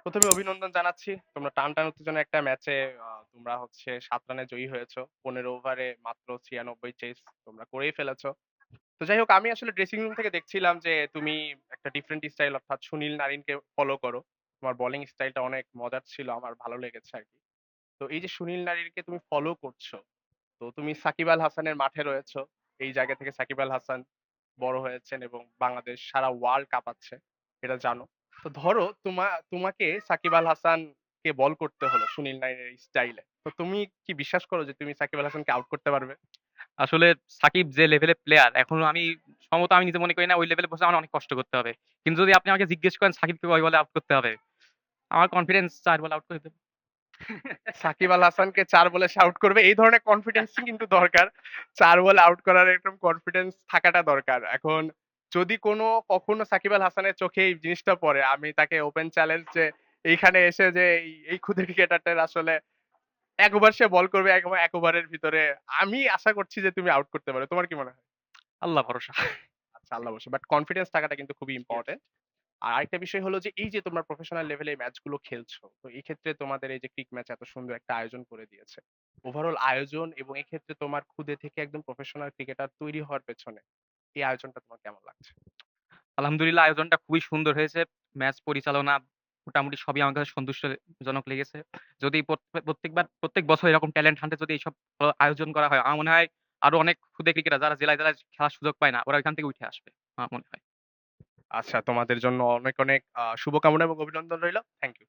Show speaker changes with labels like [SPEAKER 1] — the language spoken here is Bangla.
[SPEAKER 1] প্রথমে অভিনন্দন জানাচ্ছি। তোমরা টানটান উত্তেজনার একটা ম্যাচে তোমরা হচ্ছে ৭ রানে জয়ী হয়েছো। ১৫ ওভারে মাত্র ৯৬ চেস তোমরা করেই ফেলেছো। তো যাই হোক আমি আসলে ড্রেসিং রুম থেকে দেখছিলাম যে তুমি একটা ডিফারেন্ট স্টাইল অর্থাৎ সুনীল নারিনকে ফলো করো। তোমার বোলিং স্টাইলটা অনেক মজার ছিল। আমার ভালো লেগেছে আরকি। তো এই যে সুনীল নারিনকে তুমি ফলো করছো, তো তুমি সাকিব আল হাসানের মাঠে রয়েছো। এই জায়গা থেকে সাকিব আল হাসান বড় হয়েছেন এবং বাংলাদেশ সারা ওয়ার্ল্ড কাঁপাচ্ছে। এটা জানো। তো ধরো তোমাকে সাকিব আল হাসানকে বল করতে হলো সুনীল নারিনের স্টাইলে। তো তুমি কি বিশ্বাস করো যে তুমি সাকিব আল হাসানকে আউট করতে পারবে?
[SPEAKER 2] আসলে সাকিব যে লেভেলের প্লেয়ার এখনো আমি সম্ভবত আমি নিজে মনে করি না ওই লেভেলে বসে আমার অনেক কষ্ট করতে হবে। কিন্তু যদি আপনি আমাকে জিজ্ঞেস করেন সাকিবকে কয় বলে আউট করতে হবে, আমার কনফিডেন্স ৪ বলে আউট করে দেব।
[SPEAKER 1] সাকিব আল হাসানকে ৪ বলে আউট করবে এই ধরনের কনফিডেন্সই কিন্তু দরকার। ৪ বলে আউট করার এরকম কনফিডেন্স থাকাটা দরকার। এখন যদি কখনো সাকিব আল হাসানের চোখে এই জিনিসটা পড়ে, আমি তাকে ওপেন চ্যালেঞ্জ যে এইখানে এসে যে এই ক্ষুদে ক্রিকেটারটার আসলে এক ওভার সে বল করবে এক ওভারের ভিতরে আমি আশা করছি যে তুমি আউট করতে পারো। তোমার কি মনে হয়?
[SPEAKER 2] আল্লাহ ভরসা।
[SPEAKER 1] আচ্ছা আল্লাহ বসে। বাট কনফিডেন্স থাকাটা কিন্তু খুবই
[SPEAKER 2] ইয়েস।
[SPEAKER 1] ইম্পোর্টেন্ট। আর আরেকটা বিষয় হলো যে এই যে তোমরা প্রফেশনাল লেভেলে এই ম্যাচগুলো খেলছো, তো এই ক্ষেত্রে তোমাদের এই যে ক্রিক ম্যাচ এত সুন্দর একটা আয়োজন করে দিয়েছে। ওভারঅল আয়োজন এবং এক্ষেত্রে তোমার খুদে থেকে একদম প্রফেশনাল ক্রিকেটার তৈরি হওয়ার পেছনে এই আয়োজনটা তোমার কেমন লাগছে?
[SPEAKER 2] আলহামদুলিল্লাহ আয়োজনটা খুবই সুন্দর হয়েছে। ম্যাচ পরিচালনা মোটামুটি সবই আমার কাছে সন্তুষ্টজনক লেগেছে। যদি প্রত্যেকবার প্রত্যেক বছর এরকম ট্যালেন্ট হান্টে যদি এইসব আয়োজন করা হয়, আমার মনে হয় আরো অনেক ক্ষুদে ক্রিকেটার যারা জেলায় খেলার সুযোগ পায় না, ওরা ওইখান থেকে উঠে আসবে। আমার মনে হয়।
[SPEAKER 1] আচ্ছা, তোমাদের জন্য অনেক শুভকামনা এবং অভিনন্দন রইলো। Thank you.